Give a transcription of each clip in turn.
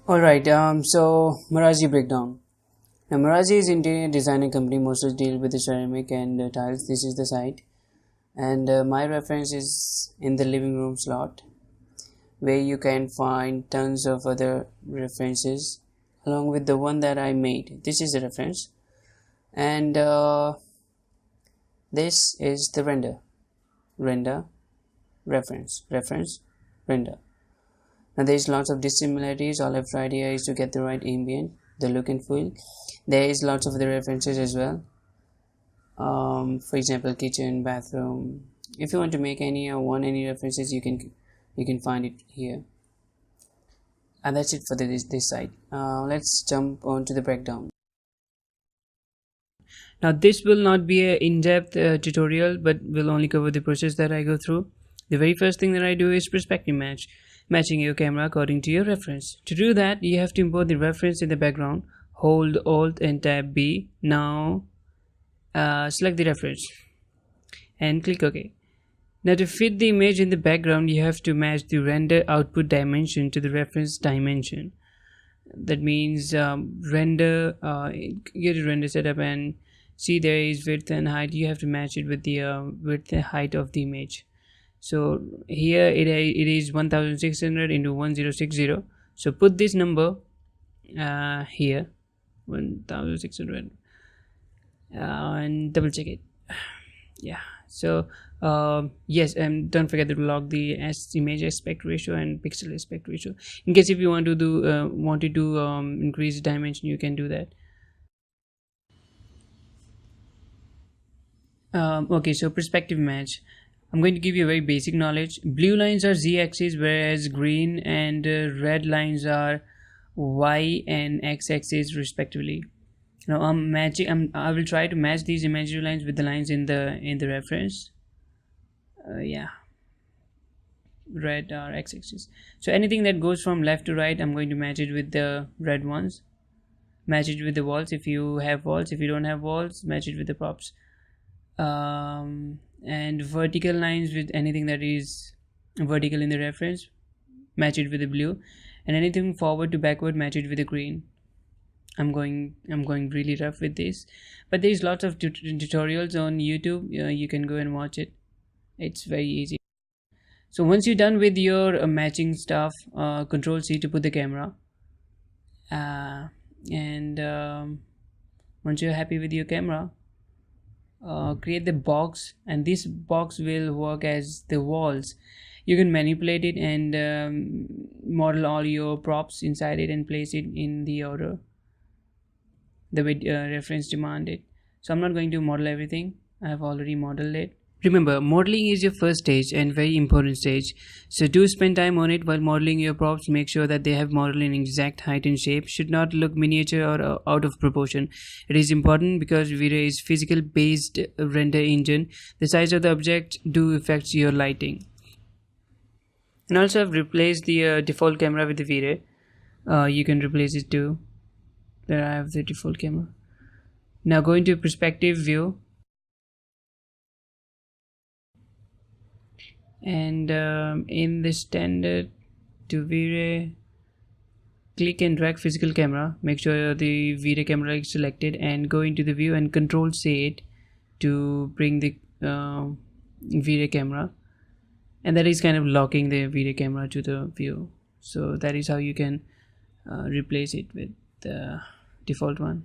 Alright, so Maraji breakdown. Now, Maraji is interior designing company, mostly deal with the ceramic and tiles. This is the site, and my reference is in the living room slot, where you can find tons of other references along with the one that I made. This is the reference, and this is the render, reference, render. Now there is lots of dissimilarities. All I've tried here is to get the right ambient, the look and feel. There is lots of other references as well. For example, kitchen, bathroom. If you want to make any or want any references, you can find it here. And that's it for this site. Let's jump on to the breakdown. Now this will not be an in-depth tutorial, but will only cover the process that I go through. The very first thing that I do is perspective match, matching your camera according to your reference. To do that, you have to import the reference in the background. Hold Alt and Tab B. Now select the reference and click OK. Now to fit the image in the background, you have to match the render output dimension to the reference dimension. That means get a render setup and see there is width and height. You have to match it with the width and height of the image. So here it is 1600 into 1060. So put this number here, 1600, and double check it. Yeah. So yes, and don't forget to log the image aspect ratio and pixel aspect ratio. In case if you want to do increase dimension, you can do that. Okay, so perspective match. I'm going to give you a very basic knowledge. Blue lines are z-axis, whereas green and red lines are y and x-axis respectively. Now I will try to match these imaginary lines with the lines in the reference. Yeah, red are x-axis. So anything that goes from left to right, I'm going to match it with the red ones. Match it with the walls if you have walls. If you don't have walls, match it with the props. And vertical lines with anything that is vertical in the reference, match it with the blue, and anything forward to backward, match it with the green. I'm going really rough with this, but there's lots of tutorials on YouTube. You can go and watch it. It's very easy. So once you're done with your matching stuff, Control C to put the camera, and once you're happy with your camera, create the box, and this box will work as the walls. You can manipulate it and model all your props inside it and place it in the order the way reference demanded. So I'm not going to model everything. I have already modeled it. Remember, modeling is your first stage and very important stage, so do spend time on it. While modeling your props, make sure that they have modeled in exact height and shape. Should not look miniature or out of proportion. It is important because V-Ray is physical based render engine. The size of the object do affects your lighting. And also I've replaced the default camera with the V-Ray. You can replace it too. There I have the default camera. Now go into perspective view, and in the standard to V-Ray, click and drag physical camera. Make sure the V-Ray camera is selected and go into the view and Control C it to bring the V-Ray camera, and that is kind of locking the V-Ray camera to the view. So that is how you can replace it with the default one.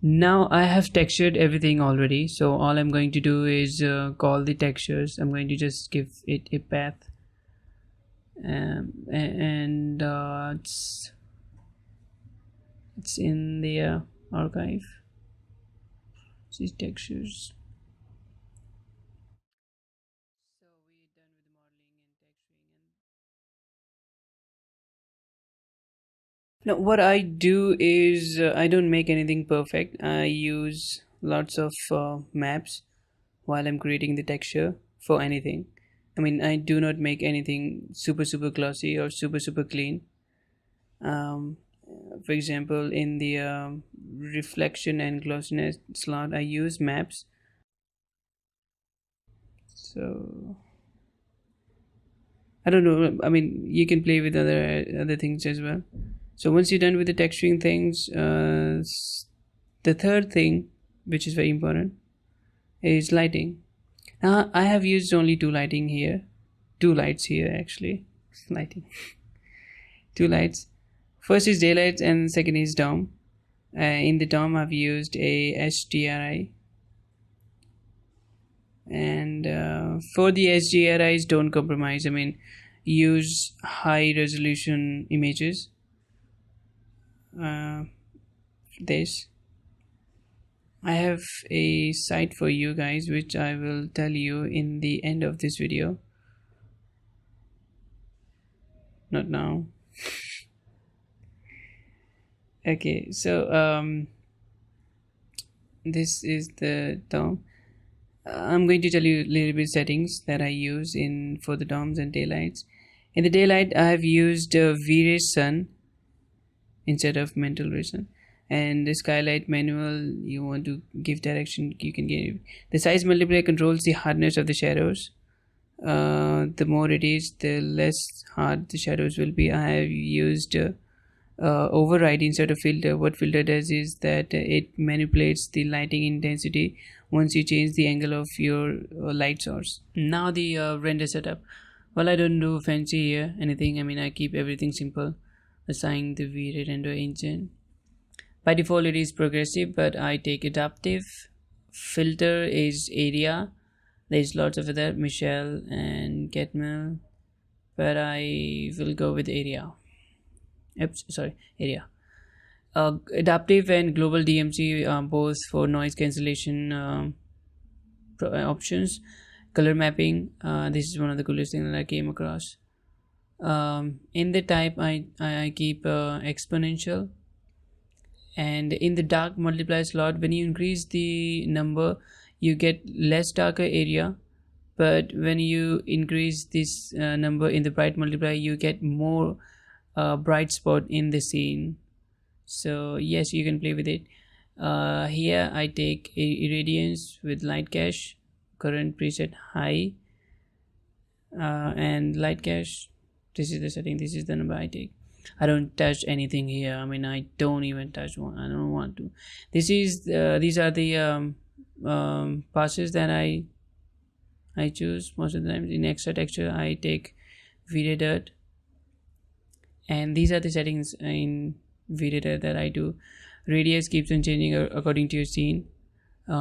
Now I have textured everything already, so all I'm going to do is call the textures. I'm going to just give it a path, and it's in the archive. These textures. So we're done with the modeling and texturing. Now what I do is I don't make anything perfect. I use lots of maps while I'm creating the texture for anything. I mean, I do not make anything super glossy or super clean. For example, in the reflection and glossiness slot, I use maps. So I don't know, I mean, you can play with other things as well. So once you're done with the texturing things, the third thing, which is very important, is lighting. Now I have used only two lights here actually. Lighting. Two lights. First is daylight and second is dome. In the dome I've used a HDRI, and for the HDRIs, don't compromise. I mean, use high resolution images. This, I have a site for you guys which I will tell you in the end of this video, not now. Okay, so this is the DOM. I'm going to tell you a little bit settings that I use for the DOMs and daylights. In the daylight, I have used V-Ray Sun instead of mental reason, and the skylight manual, you want to give direction, you can give. The size multiplier controls the hardness of the shadows. The more it is, the less hard the shadows will be. I have used override instead of filter. What filter does is that it manipulates the lighting intensity once you change the angle of your light source. Now the render setup. Well, I don't do fancy here anything. I mean, I keep everything simple. Assign the V-Ray render engine. By default it is progressive, but I take adaptive. Filter is area. There's lots of other, Michelle and Getmel, but I will go with area. Oops, sorry, area. Adaptive and global DMC are both for noise cancellation options. Color mapping, this is one of the coolest things that I came across. In the type I keep exponential, and in the dark multiply slot, when you increase the number you get less darker area, but when you increase this number in the bright multiply, you get more bright spot in the scene. So yes, you can play with it. Here I take irradiance with light cache, current preset high, and light cache, this is the setting, this is the number I take. I don't touch anything here. I mean, I don't even touch one. I don't want to. These are the passes that I choose most of the time. In extra texture I take V-Ray dirt, and these are the settings in V-Ray dirt that I do. Radius keeps on changing according to your scene.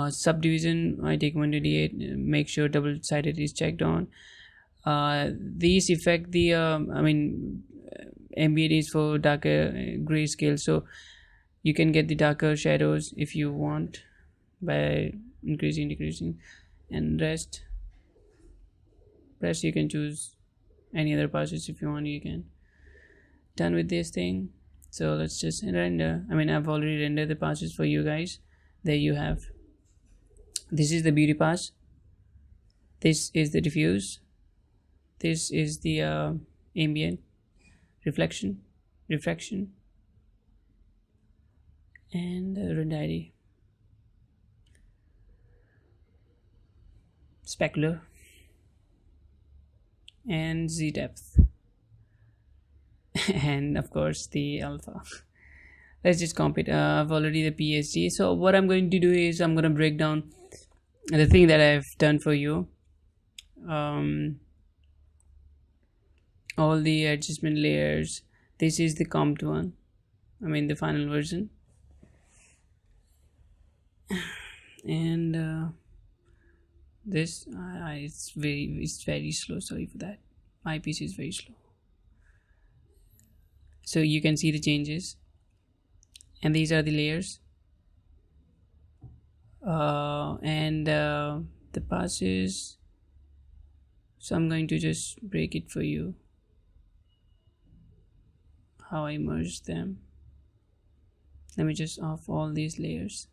Subdivision I take 128. Make sure double-sided is checked on. These affect the ambient is for darker grayscale, so you can get the darker shadows if you want by increasing, decreasing. And rest you can choose any other passes if you want. You can. Done with this thing, so let's just render. I mean, I've already rendered the passes for you guys. There you have. This is the beauty pass, this is the diffuse, this is the ambient, reflection, refraction, and render ID, specular, and Z depth, and of course the alpha. Let's just comp it. I've already the PSG. So what I'm going to do is I'm going to break down the thing that I've done for you. All the adjustment layers. This is the comped one, I mean the final version, and this it's very slow. Sorry for that, my PC is very slow. So you can see the changes, and these are the layers, and the passes. So I'm going to just break it for you, how I merge them. Let me just off all these layers.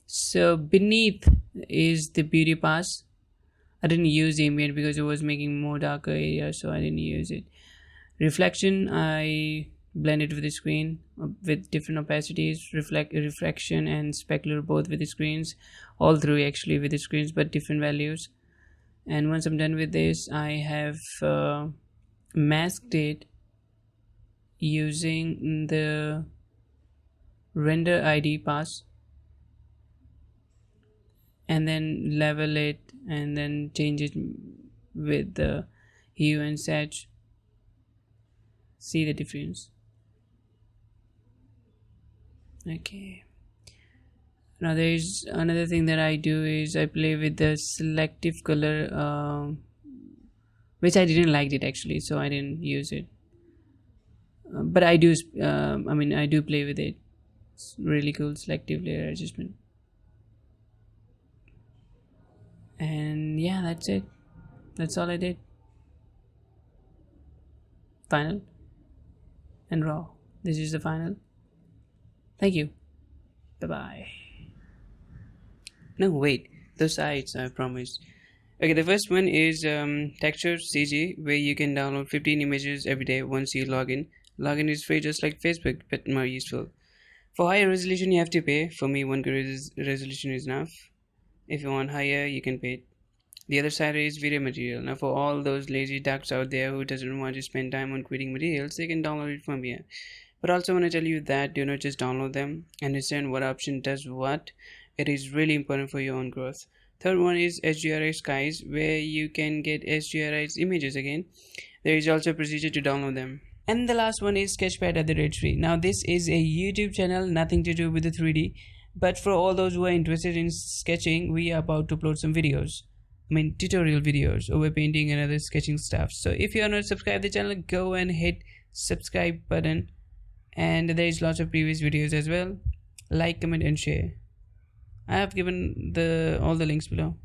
So beneath is the beauty pass. I didn't use ambient because it was making more darker area, so I didn't use it. Reflection, I blended with the screen with different opacities, refraction and specular both with the screens, all three actually with the screens but different values. And once I'm done with this, I have masked it using the render id pass, and then level it and then change it with the hue and saturation. See the difference. Okay, now there is another thing that I do is I play with the selective color, which I didn't like it actually, so I didn't use it. But I do I do play with it. It's really cool, selective layer adjustment. And yeah, that's it. That's all I did. Final and raw. This is the final. Thank you. Bye bye. No, wait. Those sites I promised. Okay, the first one is texture CG, where you can download 15 images every day once you log in. Login is free, just like Facebook, but more useful. For higher resolution, you have to pay. For me, 1K resolution is enough. If you want higher, you can pay. The other side is video material. Now, for all those lazy ducks out there who doesn't want to spend time on creating materials, they can download it from here. But I also want to tell you that do not just download them. Understand what option does what. It is really important for your own growth. Third one is HDRI skies, where you can get HDRI's images again. There is also a procedure to download them. And the last one is Sketchpad at the rate free. Now this is a YouTube channel, nothing to do with the 3D. But for all those who are interested in sketching, we are about to upload some videos. Tutorial videos over painting and other sketching stuff. So if you are not subscribed to the channel, go and hit subscribe button. And there is lots of previous videos as well. Like, comment and share. I have given all the links below.